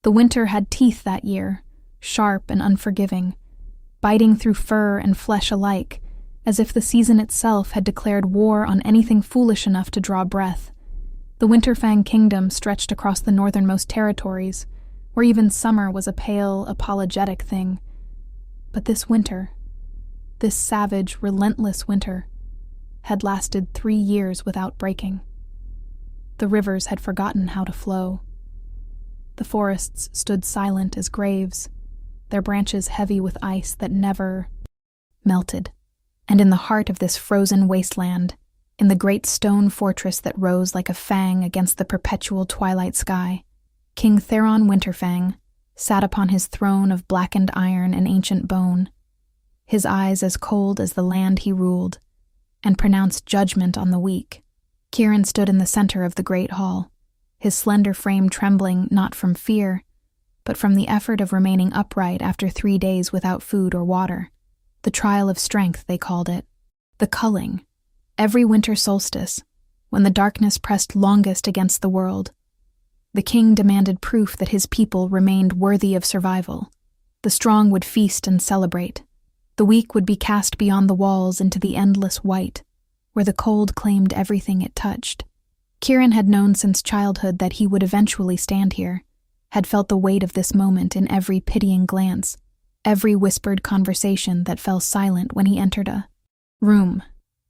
The winter had teeth that year, sharp and unforgiving, biting through fur and flesh alike, as if the season itself had declared war on anything foolish enough to draw breath. The Winterfang kingdom stretched across the northernmost territories, where even summer was a pale, apologetic thing. But this winter, this savage, relentless winter, had lasted 3 years without breaking. The rivers had forgotten how to flow. The forests stood silent as graves, their branches heavy with ice that never melted. And in the heart of this frozen wasteland, in the great stone fortress that rose like a fang against the perpetual twilight sky, King Theron Winterfang sat upon his throne of blackened iron and ancient bone, his eyes as cold as the land he ruled, and pronounced judgment on the weak. Kieran stood in the center of the great hall, his slender frame trembling not from fear, but from the effort of remaining upright after 3 days without food or water. The trial of strength, they called it. The culling. Every winter solstice, when the darkness pressed longest against the world, the king demanded proof that his people remained worthy of survival. The strong would feast and celebrate. The weak would be cast beyond the walls into the endless white, where the cold claimed everything it touched. Kieran had known since childhood that he would eventually stand here, had felt the weight of this moment in every pitying glance, every whispered conversation that fell silent when he entered a room.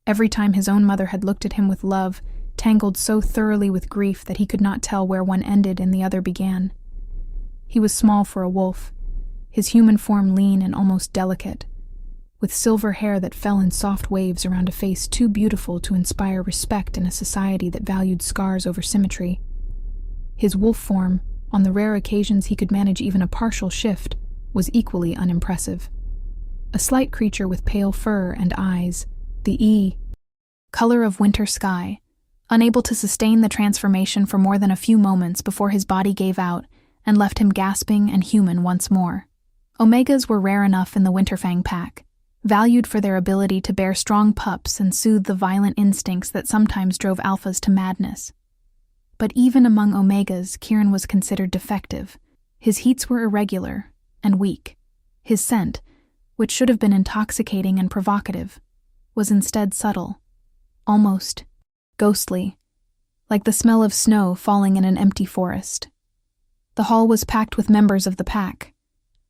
Every time his own mother had looked at him with love, tangled so thoroughly with grief that he could not tell where one ended and the other began. He was small for a wolf, his human form lean and almost delicate, with silver hair that fell in soft waves around a face too beautiful to inspire respect in a society that valued scars over symmetry. His wolf form, on the rare occasions he could manage even a partial shift, was equally unimpressive. A slight creature with pale fur and eyes, the color of winter sky, unable to sustain the transformation for more than a few moments before his body gave out and left him gasping and human once more. Omegas were rare enough in the Winterfang pack, valued for their ability to bear strong pups and soothe the violent instincts that sometimes drove alphas to madness. But even among Omegas, Kieran was considered defective. His heats were irregular and weak. His scent, which should have been intoxicating and provocative, was instead subtle, almost ghostly, like the smell of snow falling in an empty forest. The hall was packed with members of the pack.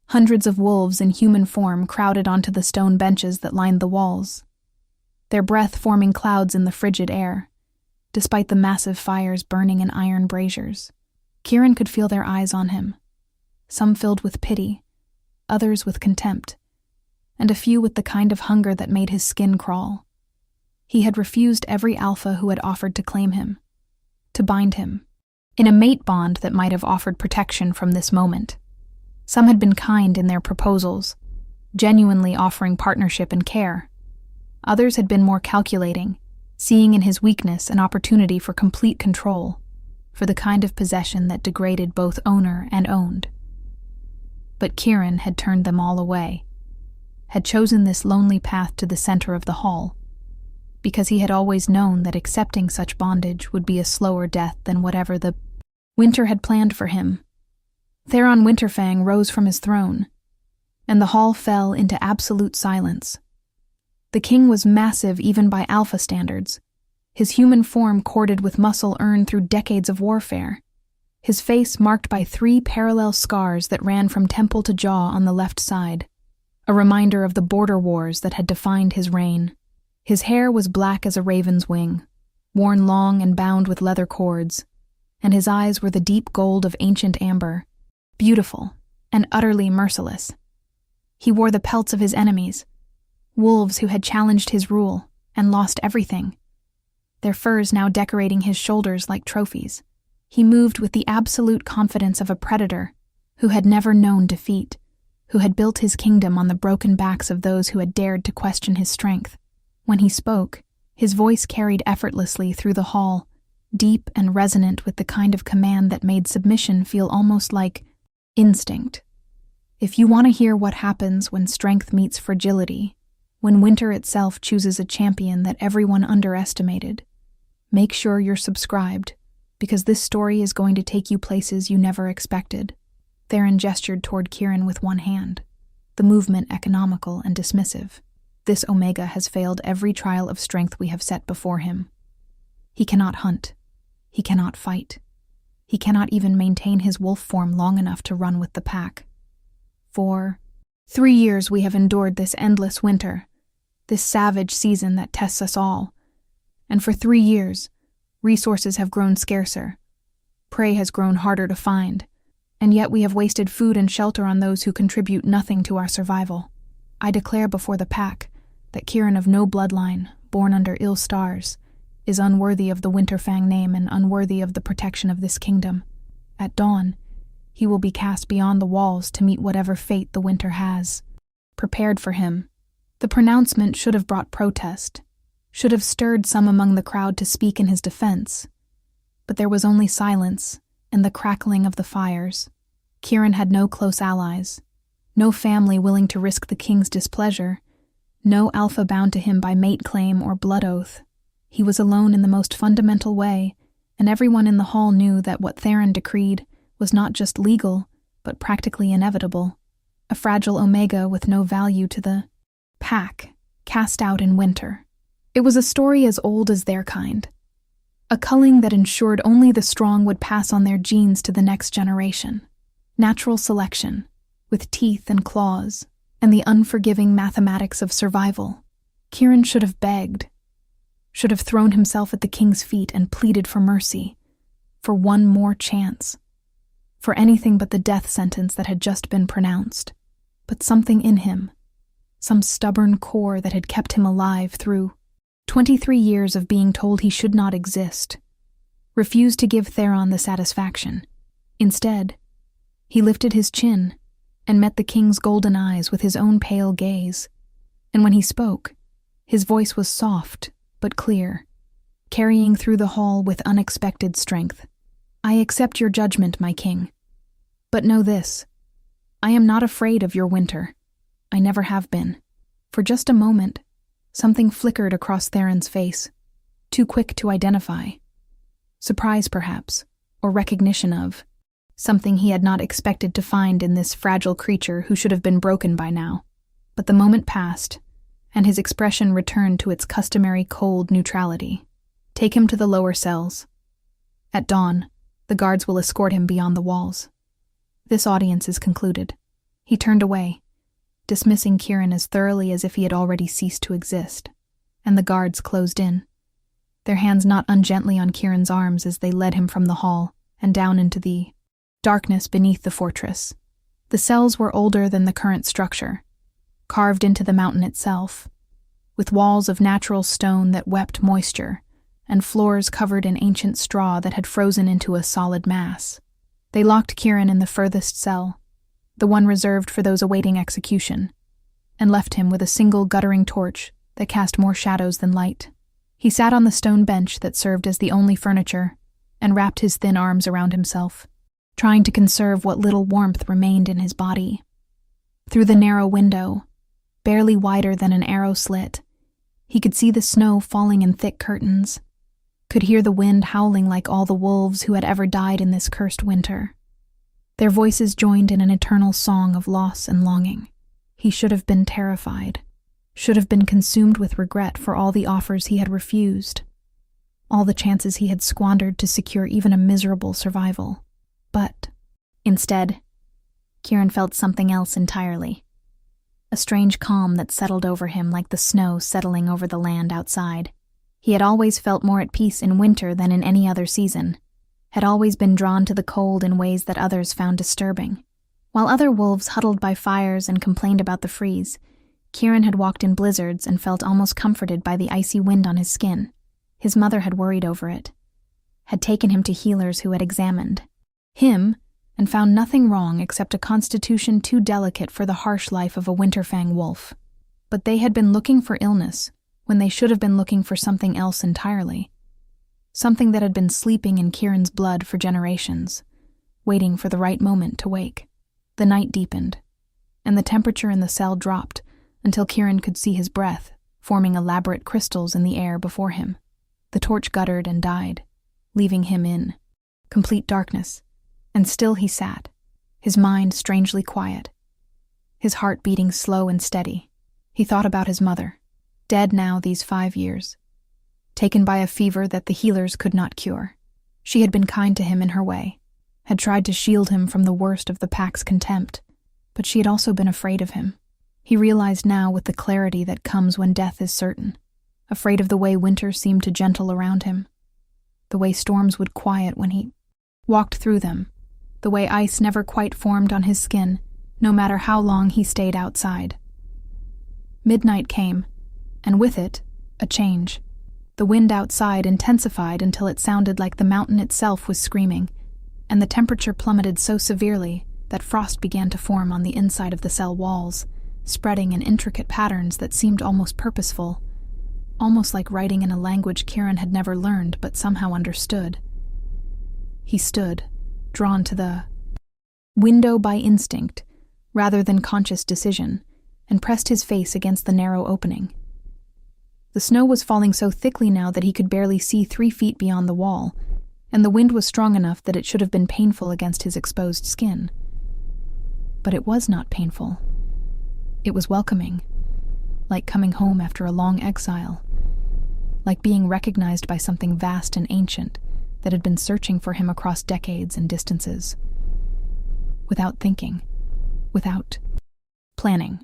Hundreds of wolves in human form crowded onto the stone benches that lined the walls, their breath forming clouds in the frigid air, despite the massive fires burning in iron braziers. Kieran could feel their eyes on him, some filled with pity, others with contempt, and a few with the kind of hunger that made his skin crawl. He had refused every alpha who had offered to claim him, to bind him, in a mate bond that might have offered protection from this moment. Some had been kind in their proposals, genuinely offering partnership and care. Others had been more calculating, seeing in his weakness an opportunity for complete control, for the kind of possession that degraded both owner and owned. But Kieran had turned them all away, had chosen this lonely path to the center of the hall, because he had always known that accepting such bondage would be a slower death than whatever the winter had planned for him. Theron Winterfang rose from his throne, and the hall fell into absolute silence. The king was massive even by alpha standards, his human form corded with muscle earned through decades of warfare, his face marked by 3 parallel scars that ran from temple to jaw on the left side, a reminder of the border wars that had defined his reign. His hair was black as a raven's wing, worn long and bound with leather cords, and his eyes were the deep gold of ancient amber, beautiful and utterly merciless. He wore the pelts of his enemies, wolves who had challenged his rule and lost everything, their furs now decorating his shoulders like trophies. He moved with the absolute confidence of a predator who had never known defeat, who had built his kingdom on the broken backs of those who had dared to question his strength. When he spoke, his voice carried effortlessly through the hall, deep and resonant with the kind of command that made submission feel almost like instinct. If you want to hear what happens when strength meets fragility, when winter itself chooses a champion that everyone underestimated, make sure you're subscribed, because this story is going to take you places you never expected. Theron gestured toward Kieran with one hand, the movement economical and dismissive. This Omega has failed every trial of strength we have set before him. He cannot hunt. He cannot fight. He cannot even maintain his wolf form long enough to run with the pack. For 3 years we have endured this endless winter, this savage season that tests us all. And for 3 years, resources have grown scarcer. Prey has grown harder to find. And yet we have wasted food and shelter on those who contribute nothing to our survival. I declare before the pack that Kieran of no bloodline, born under ill stars, is unworthy of the Winterfang name and unworthy of the protection of this kingdom. At dawn, he will be cast beyond the walls to meet whatever fate the winter has prepared for him. The pronouncement should have brought protest, should have stirred some among the crowd to speak in his defense. But there was only silence and the crackling of the fires. Kieran had no close allies, no family willing to risk the king's displeasure, no alpha bound to him by mate claim or blood oath. He was alone in the most fundamental way, and everyone in the hall knew that what Theron decreed was not just legal, but practically inevitable. A fragile Omega with no value to the pack, cast out in winter. It was a story as old as their kind. A culling that ensured only the strong would pass on their genes to the next generation. Natural selection, with teeth and claws, and the unforgiving mathematics of survival. Kieran should have begged, should have thrown himself at the king's feet and pleaded for mercy, for one more chance, for anything but the death sentence that had just been pronounced. But something in him, some stubborn core that had kept him alive through 23 years of being told he should not exist, refused to give Theron the satisfaction. Instead, he lifted his chin and met the king's golden eyes with his own pale gaze. And when he spoke, his voice was soft but clear, carrying through the hall with unexpected strength. I accept your judgment, my king. But know this, I am not afraid of your winter. I never have been. For just a moment, something flickered across Theron's face, too quick to identify. Surprise, perhaps, or recognition of something he had not expected to find in this fragile creature who should have been broken by now. But the moment passed, and his expression returned to its customary cold neutrality. Take him to the lower cells. At dawn, the guards will escort him beyond the walls. This audience is concluded. He turned away, dismissing Kieran as thoroughly as if he had already ceased to exist, and the guards closed in, their hands not ungently on Kieran's arms as they led him from the hall and down into the darkness beneath the fortress. The cells were older than the current structure, carved into the mountain itself, with walls of natural stone that wept moisture, and floors covered in ancient straw that had frozen into a solid mass. They locked Kieran in the furthest cell, the one reserved for those awaiting execution, and left him with a single guttering torch that cast more shadows than light. He sat on the stone bench that served as the only furniture, and wrapped his thin arms around himself, trying to conserve what little warmth remained in his body. Through the narrow window, barely wider than an arrow slit, he could see the snow falling in thick curtains, could hear the wind howling like all the wolves who had ever died in this cursed winter. Their voices joined in an eternal song of loss and longing. He should have been terrified, should have been consumed with regret for all the offers he had refused, all the chances he had squandered to secure even a miserable survival. But, instead, Kieran felt something else entirely. A strange calm that settled over him like the snow settling over the land outside. He had always felt more at peace in winter than in any other season, had always been drawn to the cold in ways that others found disturbing. While other wolves huddled by fires and complained about the freeze, Kieran had walked in blizzards and felt almost comforted by the icy wind on his skin. His mother had worried over it, had taken him to healers who had examined him and found nothing wrong except a constitution too delicate for the harsh life of a Winterfang wolf. But they had been looking for illness when they should have been looking for something else entirely. Something that had been sleeping in Kieran's blood for generations, waiting for the right moment to wake. The night deepened, and the temperature in the cell dropped until Kieran could see his breath, forming elaborate crystals in the air before him. The torch guttered and died, leaving him in complete darkness, and still he sat, his mind strangely quiet, his heart beating slow and steady. He thought about his mother, dead now these 5 years, taken by a fever that the healers could not cure. She had been kind to him in her way, had tried to shield him from the worst of the pack's contempt, but she had also been afraid of him. He realized now with the clarity that comes when death is certain, afraid of the way winter seemed to gentle around him, the way storms would quiet when he walked through them, the way ice never quite formed on his skin, no matter how long he stayed outside. Midnight came, and with it, a change. The wind outside intensified until it sounded like the mountain itself was screaming, and the temperature plummeted so severely that frost began to form on the inside of the cell walls, spreading in intricate patterns that seemed almost purposeful, almost like writing in a language Kieran had never learned but somehow understood. He stood, drawn to the window by instinct, rather than conscious decision, and pressed his face against the narrow opening. The snow was falling so thickly now that he could barely see 3 feet beyond the wall, and the wind was strong enough that it should have been painful against his exposed skin. But it was not painful. It was welcoming, like coming home after a long exile, like being recognized by something vast and ancient that had been searching for him across decades and distances. Without thinking, without planning,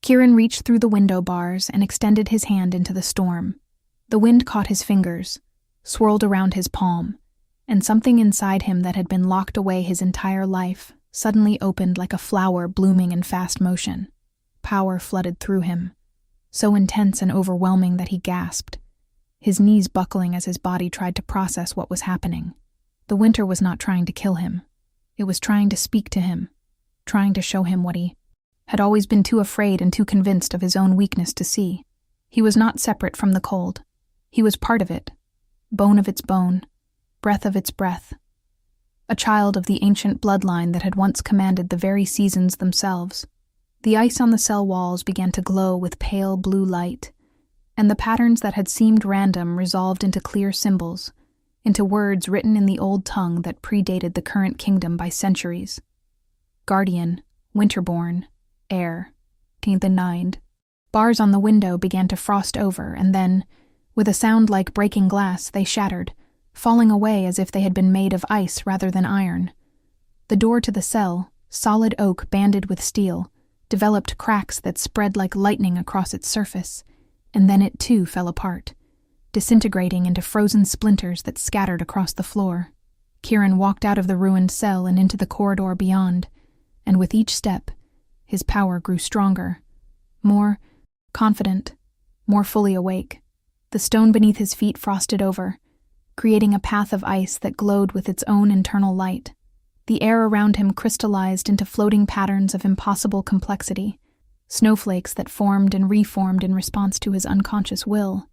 Kieran reached through the window bars and extended his hand into the storm. The wind caught his fingers, swirled around his palm, and something inside him that had been locked away his entire life suddenly opened like a flower blooming in fast motion. Power flooded through him, so intense and overwhelming that he gasped, his knees buckling as his body tried to process what was happening. The winter was not trying to kill him. It was trying to speak to him, trying to show him what he had always been too afraid and too convinced of his own weakness to see. He was not separate from the cold. He was part of it, bone of its bone, breath of its breath, a child of the ancient bloodline that had once commanded the very seasons themselves. The ice on the cell walls began to glow with pale blue light, and the patterns that had seemed random resolved into clear symbols, into words written in the old tongue that predated the current kingdom by centuries. Guardian, Winterborn, Heir, the Nine. Bars on the window began to frost over, and then, with a sound like breaking glass, they shattered, falling away as if they had been made of ice rather than iron. The door to the cell, solid oak banded with steel, developed cracks that spread like lightning across its surface, and then it too fell apart, disintegrating into frozen splinters that scattered across the floor. Kieran walked out of the ruined cell and into the corridor beyond, and with each step, his power grew stronger, more confident, more fully awake. The stone beneath his feet frosted over, creating a path of ice that glowed with its own internal light. The air around him crystallized into floating patterns of impossible complexity, snowflakes that formed and reformed in response to his unconscious will.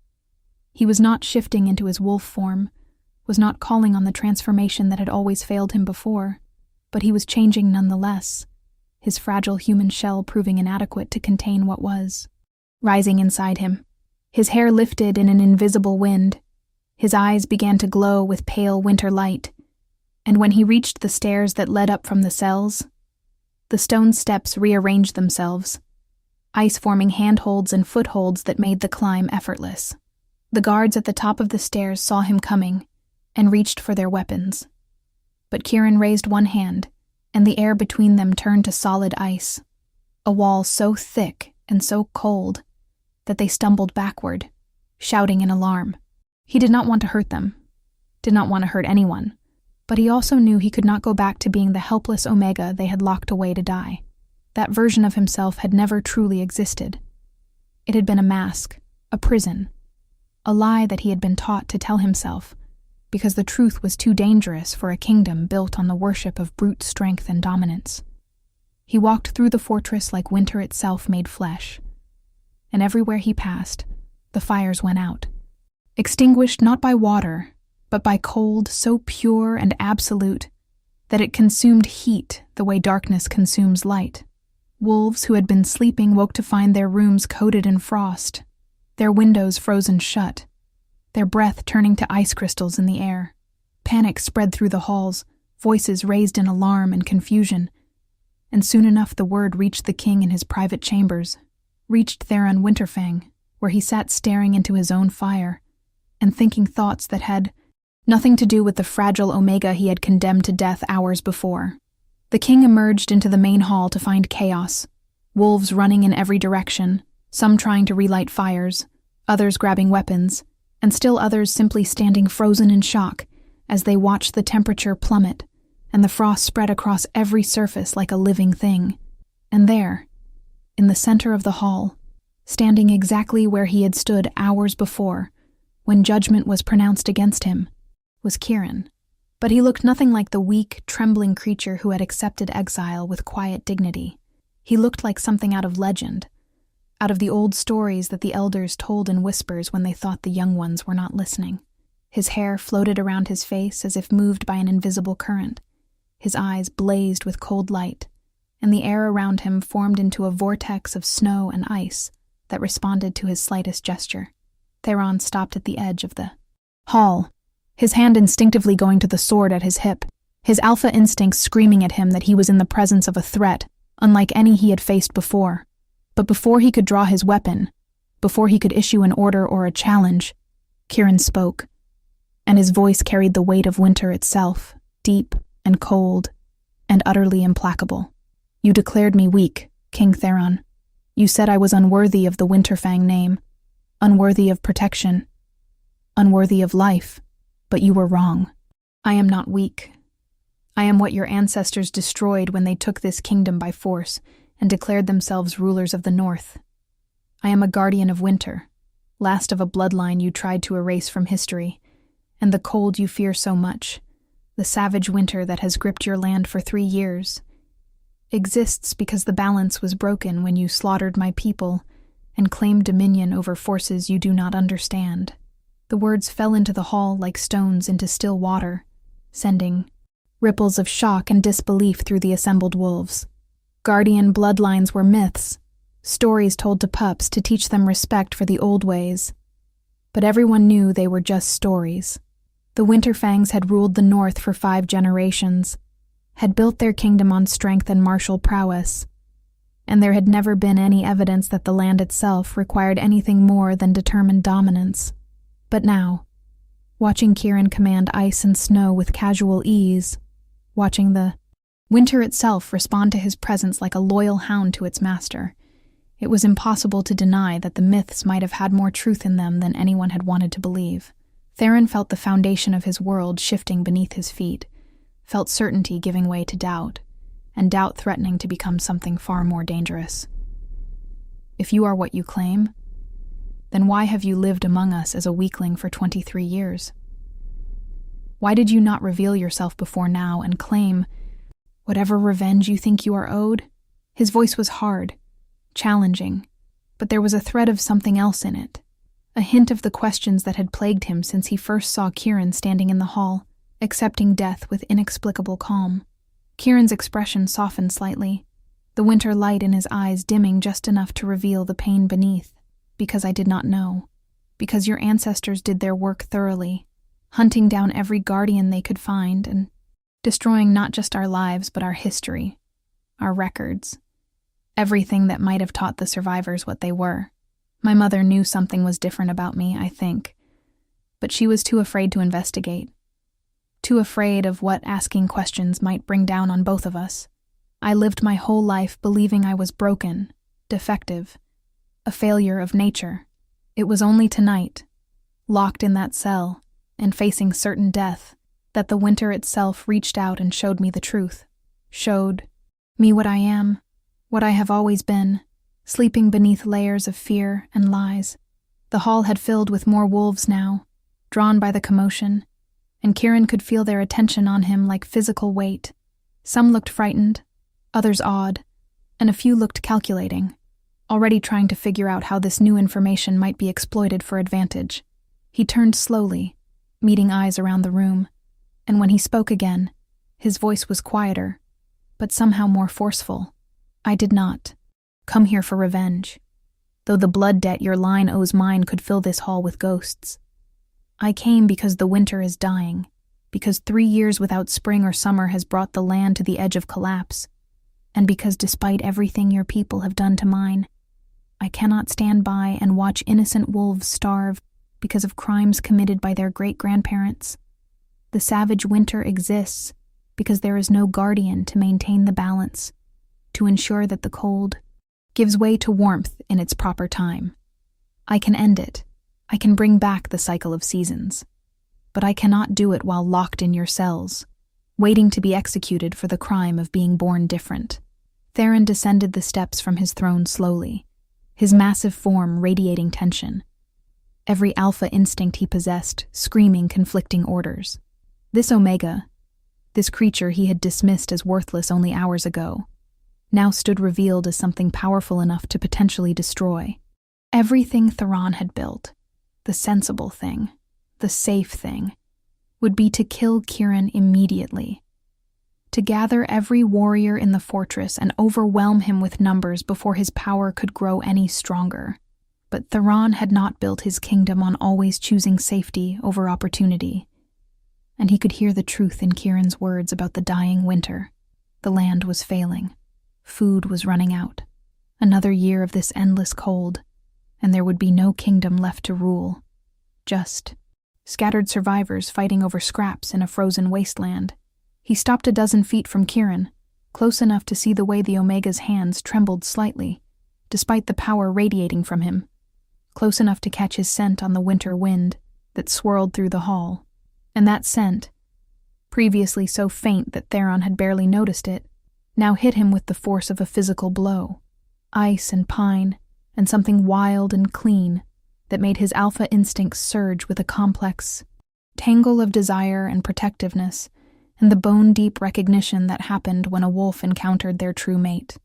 He was not shifting into his wolf form, was not calling on the transformation that had always failed him before, but he was changing nonetheless, his fragile human shell proving inadequate to contain what was. Rising inside him, his hair lifted in an invisible wind, his eyes began to glow with pale winter light, and when he reached the stairs that led up from the cells, the stone steps rearranged themselves, ice forming handholds and footholds that made the climb effortless. The guards at the top of the stairs saw him coming and reached for their weapons. But Kieran raised one hand, and the air between them turned to solid ice, a wall so thick and so cold that they stumbled backward, shouting in alarm. He did not want to hurt them, did not want to hurt anyone, but he also knew he could not go back to being the helpless Omega they had locked away to die. That version of himself had never truly existed. It had been a mask, a prison, a lie that he had been taught to tell himself, because the truth was too dangerous for a kingdom built on the worship of brute strength and dominance. He walked through the fortress like winter itself made flesh, and everywhere he passed, the fires went out, extinguished not by water, but by cold so pure and absolute that it consumed heat the way darkness consumes light. Wolves who had been sleeping woke to find their rooms coated in frost, their windows frozen shut, their breath turning to ice crystals in the air. Panic spread through the halls, voices raised in alarm and confusion, and soon enough the word reached the king in his private chambers, reached there on Winterfang, where he sat staring into his own fire, and thinking thoughts that had nothing to do with the fragile Omega he had condemned to death hours before. The king emerged into the main hall to find chaos, wolves running in every direction, some trying to relight fires, others grabbing weapons, and still others simply standing frozen in shock as they watched the temperature plummet and the frost spread across every surface like a living thing. And there, in the center of the hall, standing exactly where he had stood hours before, when judgment was pronounced against him, was Kieran. But he looked nothing like the weak, trembling creature who had accepted exile with quiet dignity. He looked like something out of legend, out of the old stories that the elders told in whispers when they thought the young ones were not listening. His hair floated around his face as if moved by an invisible current. His eyes blazed with cold light, and the air around him formed into a vortex of snow and ice that responded to his slightest gesture. Theron stopped at the edge of the hall, his hand instinctively going to the sword at his hip, his alpha instincts screaming at him that he was in the presence of a threat unlike any he had faced before. But before he could draw his weapon, before he could issue an order or a challenge, Kieran spoke, and his voice carried the weight of winter itself, deep and cold and utterly implacable. "You declared me weak, King Theron. You said I was unworthy of the Winterfang name, unworthy of protection, unworthy of life, but you were wrong. I am not weak. I am what your ancestors destroyed when they took this kingdom by force and declared themselves rulers of the North. I am a guardian of winter, last of a bloodline you tried to erase from history, and the cold you fear so much, the savage winter that has gripped your land for 3 years, exists because the balance was broken when you slaughtered my people and claimed dominion over forces you do not understand." The words fell into the hall like stones into still water, sending ripples of shock and disbelief through the assembled wolves. Guardian bloodlines were myths, stories told to pups to teach them respect for the old ways. But everyone knew they were just stories. The Winterfangs had ruled the North for 5 generations, had built their kingdom on strength and martial prowess, and there had never been any evidence that the land itself required anything more than determined dominance. But now, watching Kieran command ice and snow with casual ease, watching the winter itself respond to his presence like a loyal hound to its master, it was impossible to deny that the myths might have had more truth in them than anyone had wanted to believe. Theron felt the foundation of his world shifting beneath his feet, felt certainty giving way to doubt, and doubt threatening to become something far more dangerous. If you are what you claim, then why have you lived among us as a weakling for 23 years? Why did you not reveal yourself before now and claim whatever revenge you think you are owed? His voice was hard, challenging, but there was a thread of something else in it, a hint of the questions that had plagued him since he first saw Kieran standing in the hall, accepting death with inexplicable calm. Kieran's expression softened slightly, the winter light in his eyes dimming just enough to reveal the pain beneath. "Because I did not know. Because your ancestors did their work thoroughly, hunting down every guardian they could find and destroying not just our lives but our history, our records, everything that might have taught the survivors what they were. My mother knew something was different about me, I think, but she was too afraid to investigate, too afraid of what asking questions might bring down on both of us. I lived my whole life believing I was broken, defective, a failure of nature. It was only tonight, locked in that cell and facing certain death, that the winter itself reached out and showed me the truth, showed me what I am, what I have always been, sleeping beneath layers of fear and lies. The hall had filled with more wolves now, drawn by the commotion, and Kieran could feel their attention on him like physical weight. Some looked frightened, others awed, and a few looked calculating, already trying to figure out how this new information might be exploited for advantage. He turned slowly, meeting eyes around the room, and when he spoke again, his voice was quieter, but somehow more forceful. "I did not come here for revenge, though the blood debt your line owes mine could fill this hall with ghosts. I came because the winter is dying, because 3 years without spring or summer has brought the land to the edge of collapse, and because despite everything your people have done to mine, I cannot stand by and watch innocent wolves starve because of crimes committed by their great-grandparents. The savage winter exists because there is no guardian to maintain the balance, to ensure that the cold gives way to warmth in its proper time. I can end it. I can bring back the cycle of seasons. But I cannot do it while locked in your cells, waiting to be executed for the crime of being born different. Theron descended the steps from his throne slowly, his massive form radiating tension. Every alpha instinct he possessed screaming conflicting orders. This Omega, this creature he had dismissed as worthless only hours ago, now stood revealed as something powerful enough to potentially destroy everything Theron had built. The sensible thing, the safe thing, would be to kill Kieran immediately, to gather every warrior in the fortress and overwhelm him with numbers before his power could grow any stronger. But Theron had not built his kingdom on always choosing safety over opportunity, and he could hear the truth in Kieran's words about the dying winter. The land was failing. Food was running out. Another year of this endless cold, and there would be no kingdom left to rule. Just scattered survivors fighting over scraps in a frozen wasteland. He stopped a dozen feet from Kieran, close enough to see the way the Omega's hands trembled slightly, despite the power radiating from him, close enough to catch his scent on the winter wind that swirled through the hall. And that scent, previously so faint that Theron had barely noticed it, now hit him with the force of a physical blow. Ice and pine, and something wild and clean that made his alpha instincts surge with a complex tangle of desire and protectiveness, and the bone-deep recognition that happened when a wolf encountered their true mate.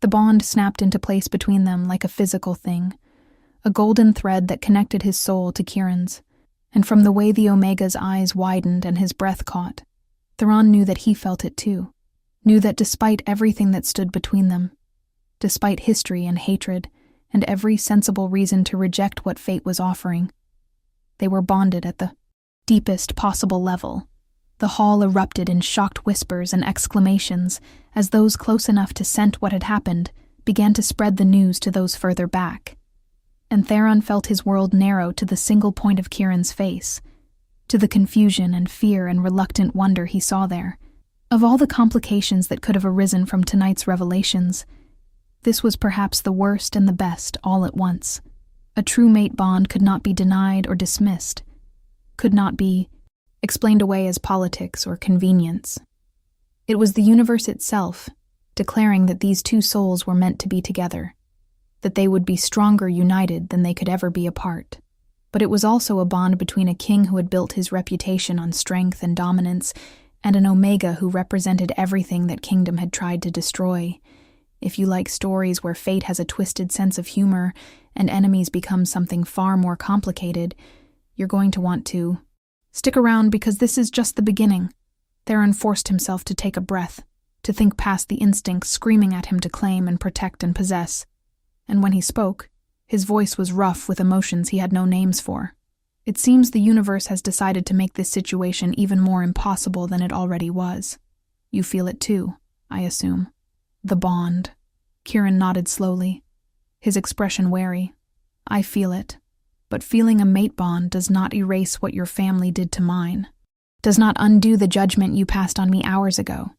The bond snapped into place between them like a physical thing, a golden thread that connected his soul to Kieran's, and from the way the Omega's eyes widened and his breath caught, Theron knew that he felt it too, knew that despite everything that stood between them, despite history and hatred, and every sensible reason to reject what fate was offering, they were bonded at the deepest possible level. The hall erupted in shocked whispers and exclamations as those close enough to scent what had happened began to spread the news to those further back. And Theron felt his world narrow to the single point of Kieran's face, to the confusion and fear and reluctant wonder he saw there. Of all the complications that could have arisen from tonight's revelations, this was perhaps the worst and the best all at once. A true mate bond could not be denied or dismissed, could not be explained away as politics or convenience. It was the universe itself, declaring that these two souls were meant to be together, that they would be stronger united than they could ever be apart. But it was also a bond between a king who had built his reputation on strength and dominance, and an Omega who represented everything that kingdom had tried to destroy. If you like stories where fate has a twisted sense of humor and enemies become something far more complicated, you're going to want to stick around, because this is just the beginning. Theron forced himself to take a breath, to think past the instincts screaming at him to claim and protect and possess. And when he spoke, his voice was rough with emotions he had no names for. It seems the universe has decided to make this situation even more impossible than it already was. You feel it too, I assume. The bond. Kieran nodded slowly, his expression wary. I feel it. But feeling a mate bond does not erase what your family did to mine, does not undo the judgment you passed on me hours ago,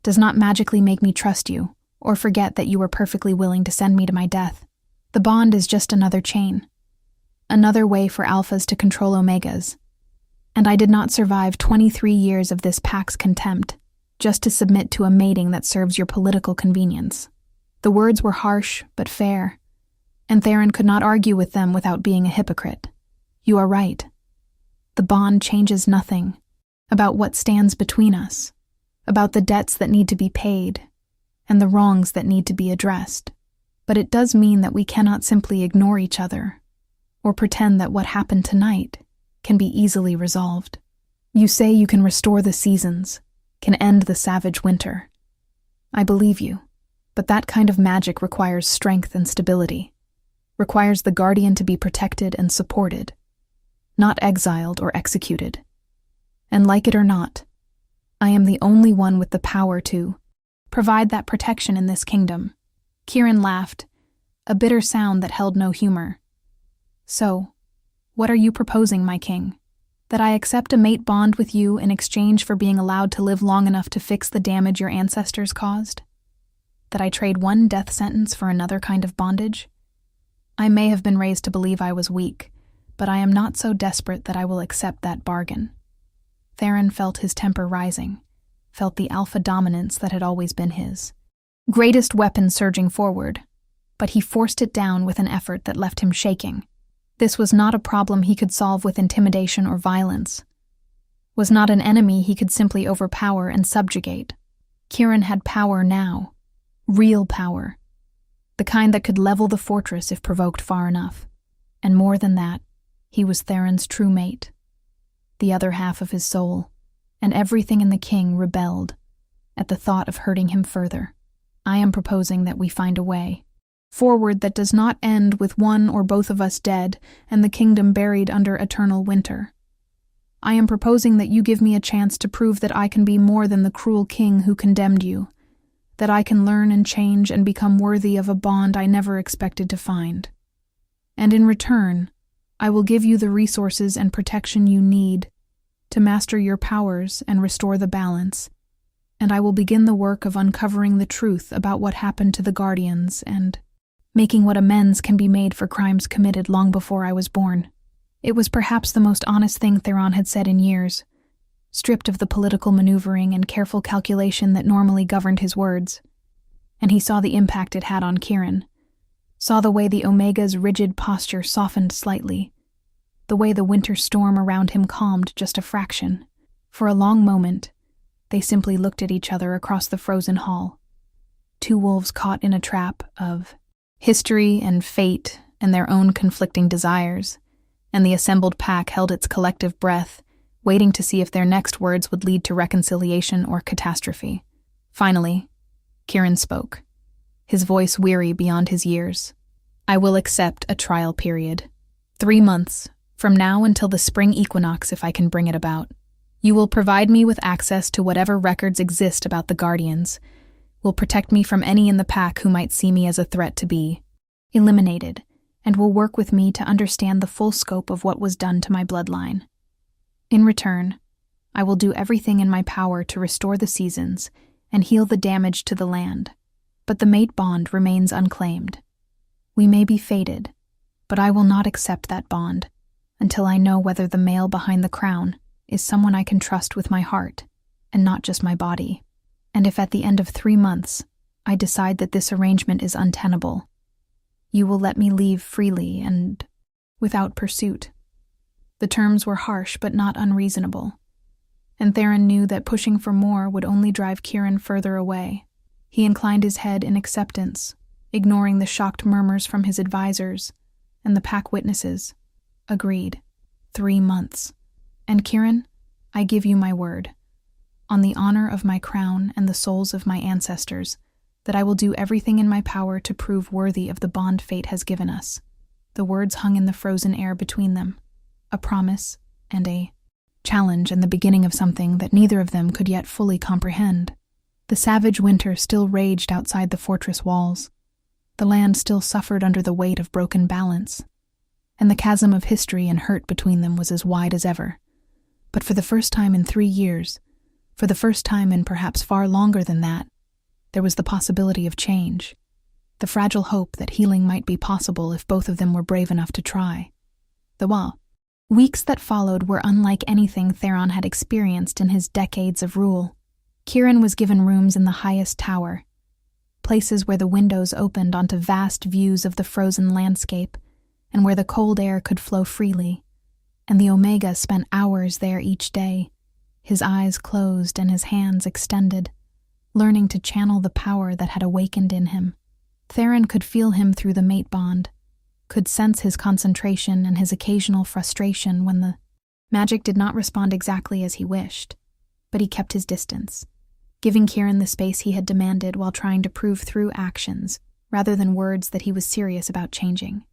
does not magically make me trust you, or forget that you were perfectly willing to send me to my death. The bond is just another chain, another way for alphas to control omegas. And I did not survive 23 years of this pack's contempt, just to submit to a mating that serves your political convenience. The words were harsh, but fair, and Theron could not argue with them without being a hypocrite. You are right. The bond changes nothing about what stands between us, about the debts that need to be paid, and the wrongs that need to be addressed. But it does mean that we cannot simply ignore each other, or pretend that what happened tonight can be easily resolved. You say you can restore the seasons, can end the savage winter. I believe you, but that kind of magic requires strength and stability, requires the guardian to be protected and supported, not exiled or executed. And like it or not, I am the only one with the power to Provide that protection in this kingdom." Kieran laughed, a bitter sound that held no humor. "So, what are you proposing, my king? That I accept a mate bond with you in exchange for being allowed to live long enough to fix the damage your ancestors caused? That I trade one death sentence for another kind of bondage? I may have been raised to believe I was weak, but I am not so desperate that I will accept that bargain." Theron felt his temper rising, felt the alpha dominance that had always been his. Greatest weapon surging forward, but he forced it down with an effort that left him shaking. This was not a problem he could solve with intimidation or violence. Was not an enemy he could simply overpower and subjugate. Kieran had power now. Real power. The kind that could level the fortress if provoked far enough. And more than that, he was Theron's true mate. The other half of his soul, and everything in the king rebelled at the thought of hurting him further. "I am proposing that we find a way forward that does not end with one or both of us dead and the kingdom buried under eternal winter. I am proposing that you give me a chance to prove that I can be more than the cruel king who condemned you, that I can learn and change and become worthy of a bond I never expected to find. And in return, I will give you the resources and protection you need to master your powers and restore the balance, and I will begin the work of uncovering the truth about what happened to the Guardians and making what amends can be made for crimes committed long before I was born." It was perhaps the most honest thing Theron had said in years, stripped of the political maneuvering and careful calculation that normally governed his words. And he saw the impact it had on Kieran, saw the way the Omega's rigid posture softened slightly, the way the winter storm around him calmed just a fraction. For a long moment, they simply looked at each other across the frozen hall. Two wolves caught in a trap of history and fate and their own conflicting desires, and the assembled pack held its collective breath, waiting to see if their next words would lead to reconciliation or catastrophe. Finally, Kieran spoke, his voice weary beyond his years. "I will accept a trial period. 3 months, from now until the spring equinox if I can bring it about. You will provide me with access to whatever records exist about the Guardians, will protect me from any in the pack who might see me as a threat to be eliminated, and will work with me to understand the full scope of what was done to my bloodline. In return, I will do everything in my power to restore the seasons and heal the damage to the land, but the mate bond remains unclaimed. We may be fated, but I will not accept that bond until I know whether the male behind the crown is someone I can trust with my heart and not just my body. And if at the end of 3 months I decide that this arrangement is untenable, you will let me leave freely and without pursuit." The terms were harsh but not unreasonable, and Theron knew that pushing for more would only drive Kieran further away. He inclined his head in acceptance, ignoring the shocked murmurs from his advisors and the pack witnesses. Agreed. 3 months. And Kieran, I give you my word, on the honor of my crown and the souls of my ancestors, that I will do everything in my power to prove worthy of the bond fate has given us. The words hung in the frozen air between them, a promise and a challenge and the beginning of something that neither of them could yet fully comprehend. The savage winter still raged outside the fortress walls. The land still suffered under the weight of broken balance, and the chasm of history and hurt between them was as wide as ever. But for the first time in 3 years, for the first time in perhaps far longer than that, there was the possibility of change, the fragile hope that healing might be possible if both of them were brave enough to try. The weeks that followed were unlike anything Theron had experienced in his decades of rule. Kieran was given rooms in the highest tower, places where the windows opened onto vast views of the frozen landscape and where the cold air could flow freely, and the Omega spent hours there each day, his eyes closed and his hands extended, learning to channel the power that had awakened in him. Theron could feel him through the mate bond, could sense his concentration and his occasional frustration when the magic did not respond exactly as he wished, but he kept his distance, giving Kieran the space he had demanded while trying to prove through actions, rather than words, that he was serious about changing.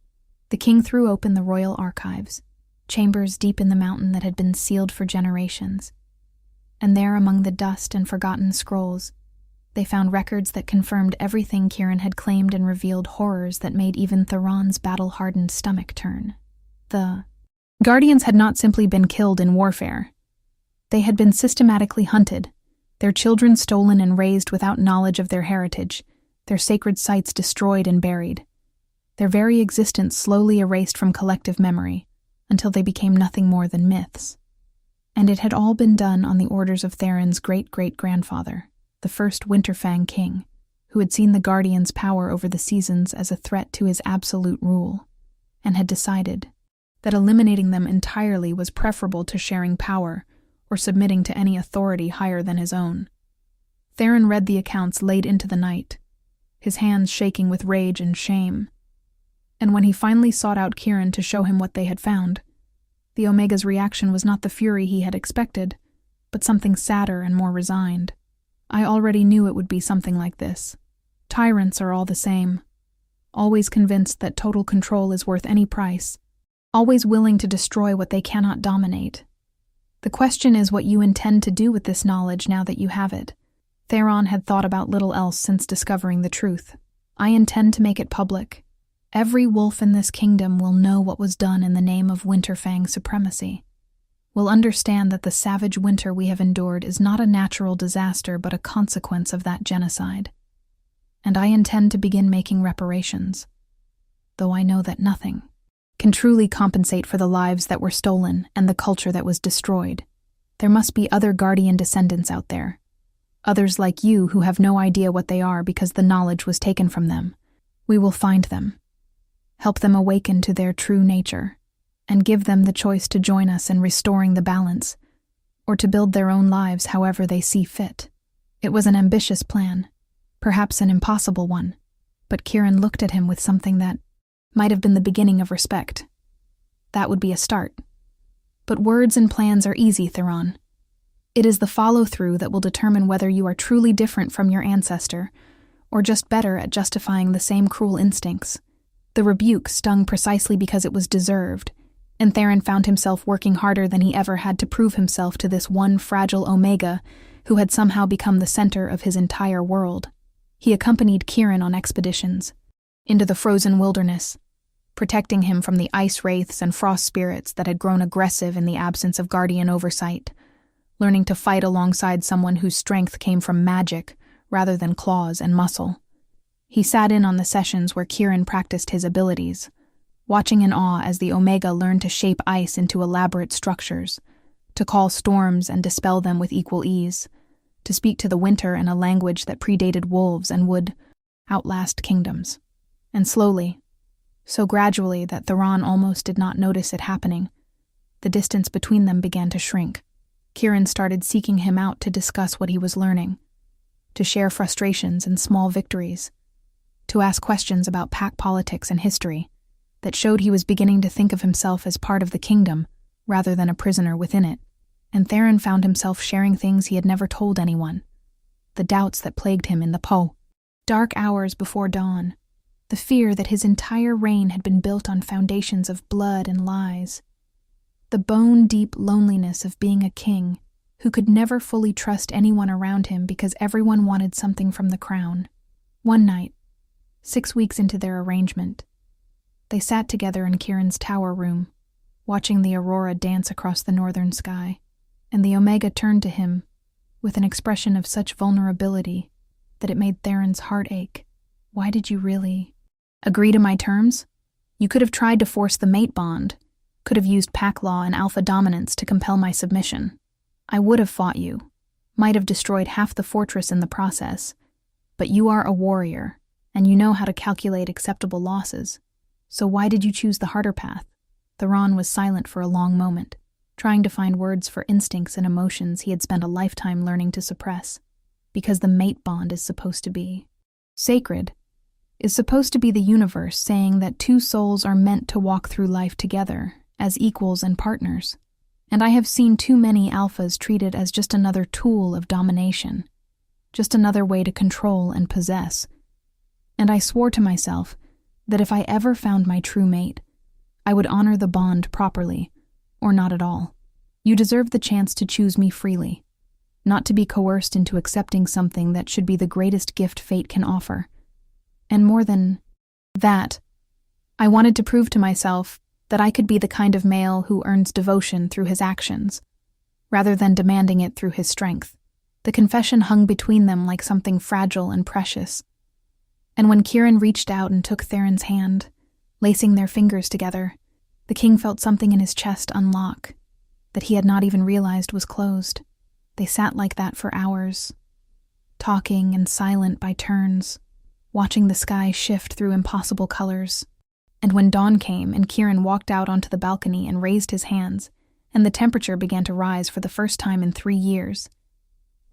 The king threw open the royal archives, chambers deep in the mountain that had been sealed for generations, and there among the dust and forgotten scrolls, They found records that confirmed everything Kieran had claimed and revealed horrors that made even Theron's battle-hardened stomach turn. The Guardians had not simply been killed in warfare. They had been systematically hunted, their children stolen and raised without knowledge of their heritage, their sacred sites destroyed and buried, their very existence slowly erased from collective memory until they became nothing more than myths. And it had all been done on the orders of Theron's great-great-grandfather, the first Winterfang king, who had seen the Guardians' power over the seasons as a threat to his absolute rule, and had decided that eliminating them entirely was preferable to sharing power or submitting to any authority higher than his own. Theron read the accounts late into the night, his hands shaking with rage and shame. And when he finally sought out Kieran to show him what they had found, the Omega's reaction was not the fury he had expected, but something sadder and more resigned. I already knew it would be something like this. Tyrants are all the same, always convinced that total control is worth any price, always willing to destroy what they cannot dominate. The question is what you intend to do with this knowledge now that you have it. Theron had thought about little else since discovering the truth. I intend to make it public. Every wolf in this kingdom will know what was done in the name of Winterfang supremacy. Will understand that the savage winter we have endured is not a natural disaster but a consequence of that genocide. And I intend to begin making reparations, though I know that nothing can truly compensate for the lives that were stolen and the culture that was destroyed. There must be other Guardian descendants out there, others like you who have no idea what they are because the knowledge was taken from them. We will find them, help them awaken to their true nature, and give them the choice to join us in restoring the balance, or to build their own lives however they see fit. It was an ambitious plan, perhaps an impossible one, but Kieran looked at him with something that might have been the beginning of respect. That would be a start. But words and plans are easy, Theron. It is the follow-through that will determine whether you are truly different from your ancestor, or just better at justifying the same cruel instincts. The rebuke stung precisely because it was deserved, and Theron found himself working harder than he ever had to prove himself to this one fragile Omega who had somehow become the center of his entire world. He accompanied Kieran on expeditions, into the frozen wilderness, protecting him from the ice wraiths and frost spirits that had grown aggressive in the absence of Guardian oversight, learning to fight alongside someone whose strength came from magic rather than claws and muscle. He sat in on the sessions where Kieran practiced his abilities, watching in awe as the Omega learned to shape ice into elaborate structures, to call storms and dispel them with equal ease, to speak to the winter in a language that predated wolves and would outlast kingdoms. And slowly, so gradually that Theron almost did not notice it happening, the distance between them began to shrink. Kieran started seeking him out to discuss what he was learning, to share frustrations and small victories, to ask questions about pack politics and history that showed he was beginning to think of himself as part of the kingdom rather than a prisoner within it. And Theron found himself sharing things he had never told anyone, the doubts that plagued him in the dark hours before dawn, the fear that his entire reign had been built on foundations of blood and lies, the bone-deep loneliness of being a king who could never fully trust anyone around him because everyone wanted something from the crown. One night, 6 weeks into their arrangement, they sat together in Kieran's tower room, watching the aurora dance across the northern sky, and the Omega turned to him with an expression of such vulnerability that it made Theron's heart ache. Why did you really agree to my terms? You could have tried to force the mate bond, could have used pack law and alpha dominance to compel my submission. I would have fought you, might have destroyed half the fortress in the process, but you are a warrior, and you know how to calculate acceptable losses. So why did you choose the harder path? Theron was silent for a long moment, trying to find words for instincts and emotions he had spent a lifetime learning to suppress. Because the mate bond is supposed to be sacred, is supposed to be the universe saying that two souls are meant to walk through life together as equals and partners. And I have seen too many alphas treated as just another tool of domination, just another way to control and possess. And I swore to myself that if I ever found my true mate, I would honor the bond properly, or not at all. You deserve the chance to choose me freely. not to be coerced into accepting something that should be the greatest gift fate can offer. And more than that, I wanted to prove to myself that I could be the kind of male who earns devotion through his actions, rather than demanding it through his strength. The confession hung between them like something fragile and precious. And when Kieran reached out and took Theron's hand, lacing their fingers together, the king felt something in his chest unlock that he had not even realized was closed. They sat like that for hours, talking and silent by turns, watching the sky shift through impossible colors. And when dawn came and Kieran walked out onto the balcony and raised his hands, and the temperature began to rise for the first time in 3 years,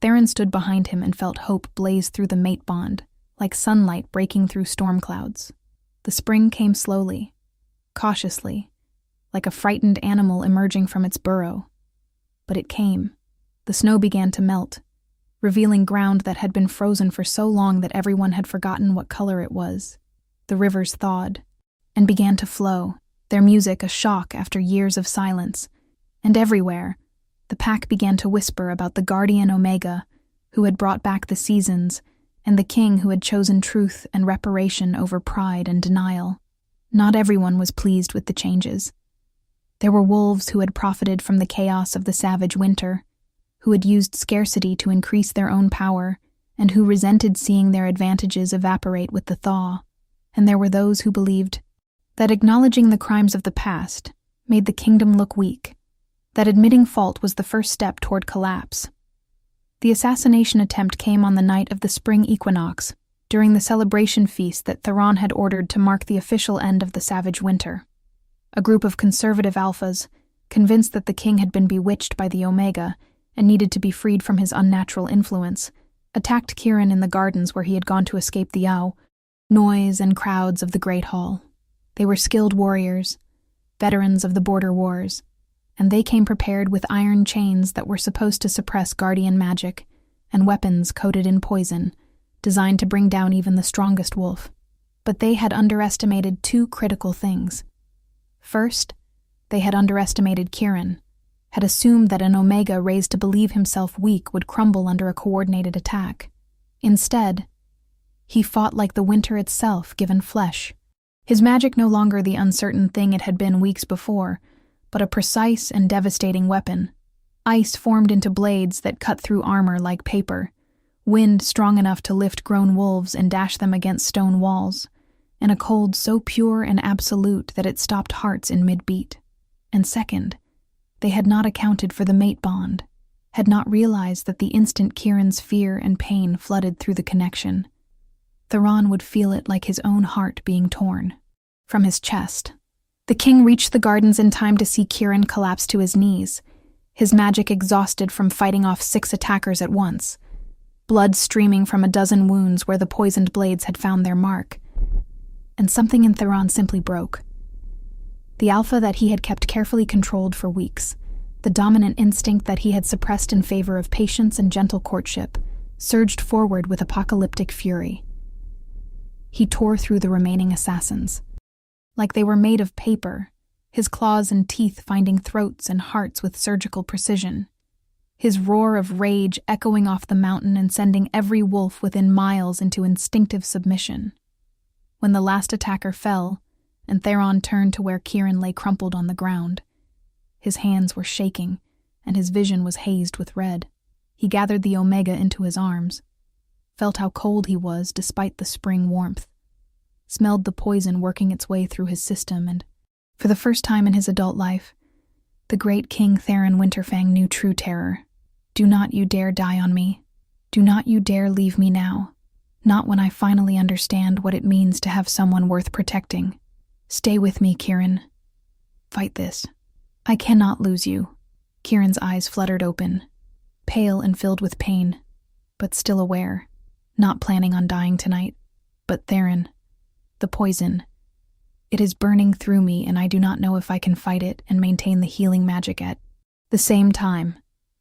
Theron stood behind him and felt hope blaze through the mate bond, like sunlight breaking through storm clouds. The spring came slowly, cautiously, like a frightened animal emerging from its burrow. But it came. The snow began to melt, revealing ground that had been frozen for so long that everyone had forgotten what color it was. The rivers thawed and began to flow, their music a shock after years of silence. And everywhere, the pack began to whisper about the guardian Omega, who had brought back the seasons, and the king who had chosen truth and reparation over pride and denial. Not everyone was pleased with the changes. There were wolves who had profited from the chaos of the savage winter, who had used scarcity to increase their own power, and who resented seeing their advantages evaporate with the thaw. And there were those who believed that acknowledging the crimes of the past made the kingdom look weak, that admitting fault was the first step toward collapse. The assassination attempt came on the night of the spring equinox, during the celebration feast that Theron had ordered to mark the official end of the savage winter. A group of conservative alphas, convinced that the king had been bewitched by the Omega and needed to be freed from his unnatural influence, attacked Kieran in the gardens where he had gone to escape the noise and crowds of the Great Hall. They were skilled warriors, veterans of the border wars, and they came prepared with iron chains that were supposed to suppress guardian magic, and weapons coated in poison, designed to bring down even the strongest wolf. But they had underestimated 2 critical things. First, they had underestimated Kieran, had assumed that an Omega raised to believe himself weak would crumble under a coordinated attack. Instead, he fought like the winter itself given flesh. His magic no longer the uncertain thing it had been weeks before, but a precise and devastating weapon. Ice formed into blades that cut through armor like paper, wind strong enough to lift grown wolves and dash them against stone walls, and a cold so pure and absolute that it stopped hearts in mid-beat. And second, they had not accounted for the mate bond, had not realized that the instant Kieran's fear and pain flooded through the connection, Theron would feel it like his own heart being torn from his chest. The king reached the gardens in time to see Kieran collapse to his knees, his magic exhausted from fighting off 6 attackers at once, blood streaming from a dozen wounds where the poisoned blades had found their mark. And something in Theron simply broke. The alpha that he had kept carefully controlled for weeks, the dominant instinct that he had suppressed in favor of patience and gentle courtship, surged forward with apocalyptic fury. He tore through the remaining assassins, like they were made of paper, his claws and teeth finding throats and hearts with surgical precision, his roar of rage echoing off the mountain and sending every wolf within miles into instinctive submission. When the last attacker fell, and Theron turned to where Kieran lay crumpled on the ground, his hands were shaking, and his vision was hazed with red. He gathered the Omega into his arms, felt how cold he was despite the spring warmth, smelled the poison working its way through his system, and, for the first time in his adult life, the great King Theron Winterfang knew true terror. Do not you dare die on me. Do not you dare leave me now. Not when I finally understand what it means to have someone worth protecting. Stay with me, Kieran. Fight this. I cannot lose you. Kieran's eyes fluttered open, pale and filled with pain, but still aware, not planning on dying tonight. But Theron, the poison, it is burning through me, and I do not know if I can fight it and maintain the healing magic at the same time.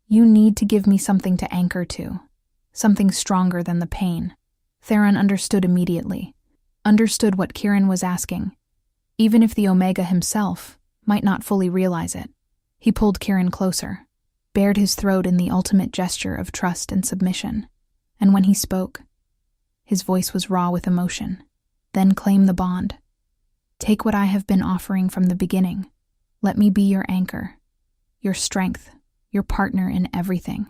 You need to give me something to anchor to, something stronger than the pain. Theron understood immediately, understood what Kieran was asking, even if the Omega himself might not fully realize it. He pulled Kieran closer, bared his throat in the ultimate gesture of trust and submission. And when he spoke, his voice was raw with emotion. Then claim the bond. Take what I have been offering from the beginning. Let me be your anchor, your strength, your partner in everything.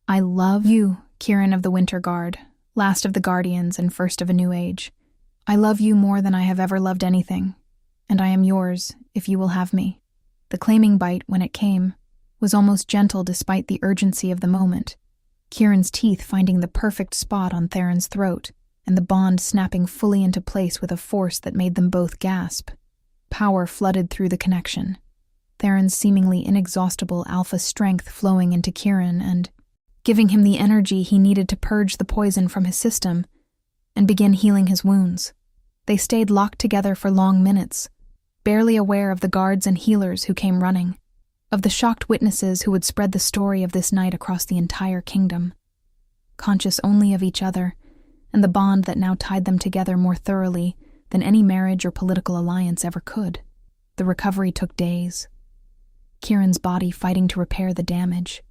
I love you, Kieran of the Winter Guard, last of the Guardians and first of a new age. I love you more than I have ever loved anything, and I am yours if you will have me. The claiming bite, when it came, was almost gentle despite the urgency of the moment, Kieran's teeth finding the perfect spot on Theron's throat, and the bond snapping fully into place with a force that made them both gasp. Power flooded through the connection, Theron's seemingly inexhaustible alpha strength flowing into Kieran and giving him the energy he needed to purge the poison from his system and begin healing his wounds. They stayed locked together for long minutes, barely aware of the guards and healers who came running, of the shocked witnesses who would spread the story of this night across the entire kingdom. Conscious only of each other and the bond that now tied them together more thoroughly than any marriage or political alliance ever could. The recovery took days, Kieran's body fighting to repair the damage,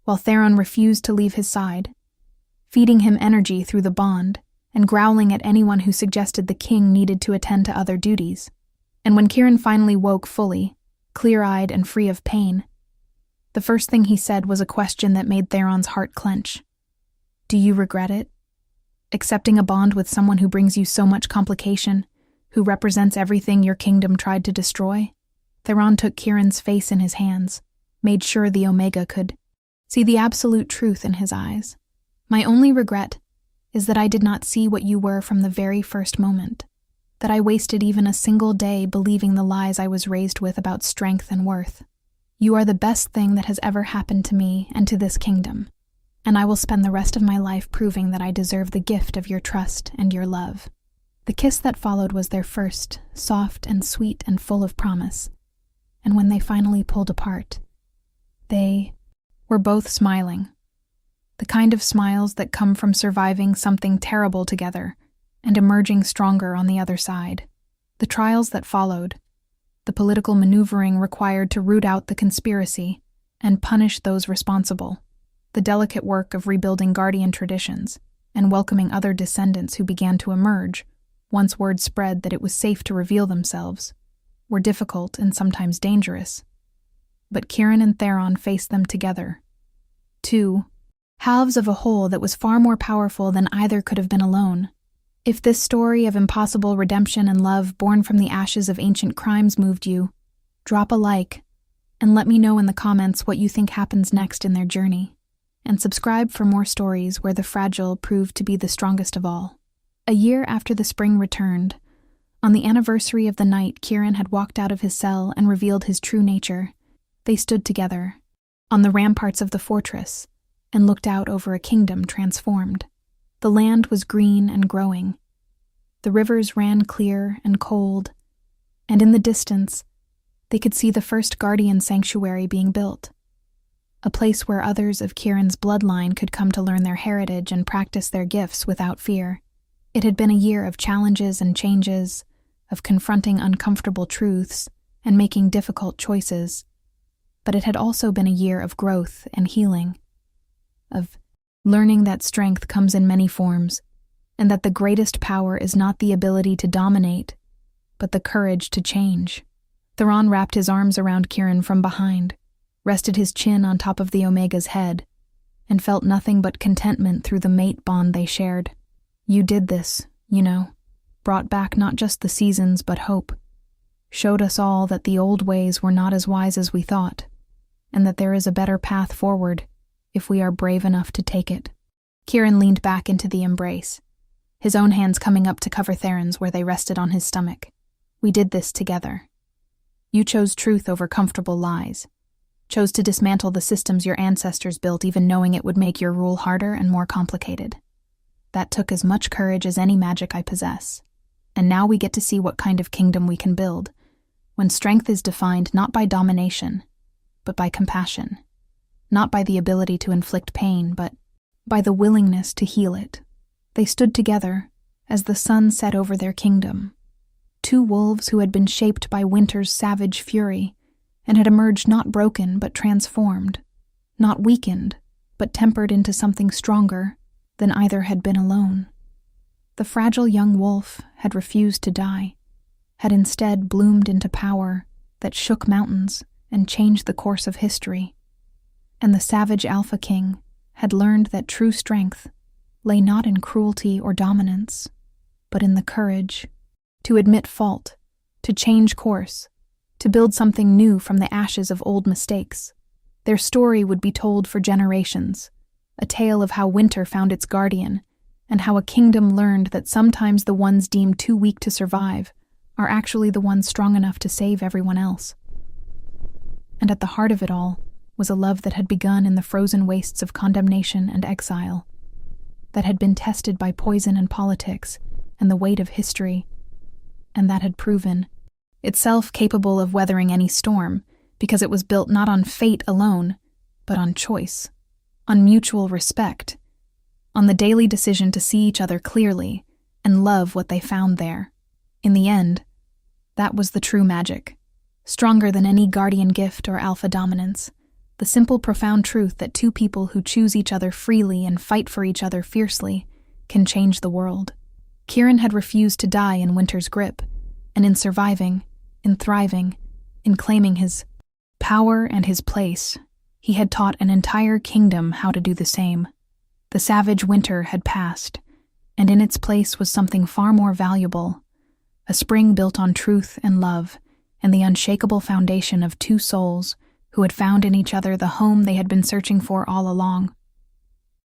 while Theron refused to leave his side, feeding him energy through the bond and growling at anyone who suggested the king needed to attend to other duties. And when Kieran finally woke fully, clear-eyed and free of pain, the first thing he said was a question that made Theron's heart clench. Do you regret it? Accepting a bond with someone who brings you so much complication, who represents everything your kingdom tried to destroy? Theron took Kieran's face in his hands, made sure the Omega could see the absolute truth in his eyes. My only regret is that I did not see what you were from the very first moment, that I wasted even a single day believing the lies I was raised with about strength and worth. You are the best thing that has ever happened to me and to this kingdom, and I will spend the rest of my life proving that I deserve the gift of your trust and your love. The kiss that followed was their first, soft and sweet and full of promise, and when they finally pulled apart, they were both smiling. The kind of smiles that come from surviving something terrible together and emerging stronger on the other side. The trials that followed, the political maneuvering required to root out the conspiracy and punish those responsible, the delicate work of rebuilding Guardian traditions and welcoming other descendants who began to emerge once word spread that it was safe to reveal themselves, were difficult and sometimes dangerous. But Kieran and Theron faced them together. Two halves of a whole that was far more powerful than either could have been alone. If this story of impossible redemption and love born from the ashes of ancient crimes moved you, drop a like and let me know in the comments what you think happens next in their journey. And subscribe for more stories where the fragile proved to be the strongest of all. A year after the spring returned, on the anniversary of the night Kieran had walked out of his cell and revealed his true nature, they stood together on the ramparts of the fortress and looked out over a kingdom transformed. The land was green and growing. The rivers ran clear and cold, and in the distance, they could see the first Guardian sanctuary being built, a place where others of Kieran's bloodline could come to learn their heritage and practice their gifts without fear. It had been a year of challenges and changes, of confronting uncomfortable truths and making difficult choices, but it had also been a year of growth and healing, of learning that strength comes in many forms, and that the greatest power is not the ability to dominate, but the courage to change. Theron wrapped his arms around Kieran from behind, rested his chin on top of the Omega's head, and felt nothing but contentment through the mate bond they shared. You did this, you know, brought back not just the seasons but hope, showed us all that the old ways were not as wise as we thought, and that there is a better path forward if we are brave enough to take it. Kieran leaned back into the embrace, his own hands coming up to cover Theron's where they rested on his stomach. We did this together. You chose truth over comfortable lies, chose to dismantle the systems your ancestors built even knowing it would make your rule harder and more complicated. That took as much courage as any magic I possess. And now we get to see what kind of kingdom we can build, when strength is defined not by domination, but by compassion. Not by the ability to inflict pain, but by the willingness to heal it. They stood together as the sun set over their kingdom. Two wolves who had been shaped by winter's savage fury and had emerged not broken but transformed. not weakened, but tempered into something stronger than either had been alone. The fragile young wolf had refused to die, had instead bloomed into power that shook mountains and changed the course of history. And the savage alpha king had learned that true strength lay not in cruelty or dominance, but in the courage to admit fault, to change course, to build something new from the ashes of old mistakes. Their story would be told for generations, a tale of how winter found its guardian, and how a kingdom learned that sometimes the ones deemed too weak to survive are actually the ones strong enough to save everyone else. And at the heart of it all was a love that had begun in the frozen wastes of condemnation and exile, that had been tested by poison and politics and the weight of history, and that had proven itself capable of weathering any storm because it was built not on fate alone, but on choice, on mutual respect, on the daily decision to see each other clearly and love what they found there. In the end, that was the true magic, stronger than any guardian gift or alpha dominance, the simple, profound truth that two people who choose each other freely and fight for each other fiercely can change the world. Kieran had refused to die in winter's grip, and in surviving, in thriving, in claiming his power and his place, he had taught an entire kingdom how to do the same. The savage winter had passed, and in its place was something far more valuable, a spring built on truth and love, and the unshakable foundation of two souls who had found in each other the home they had been searching for all along.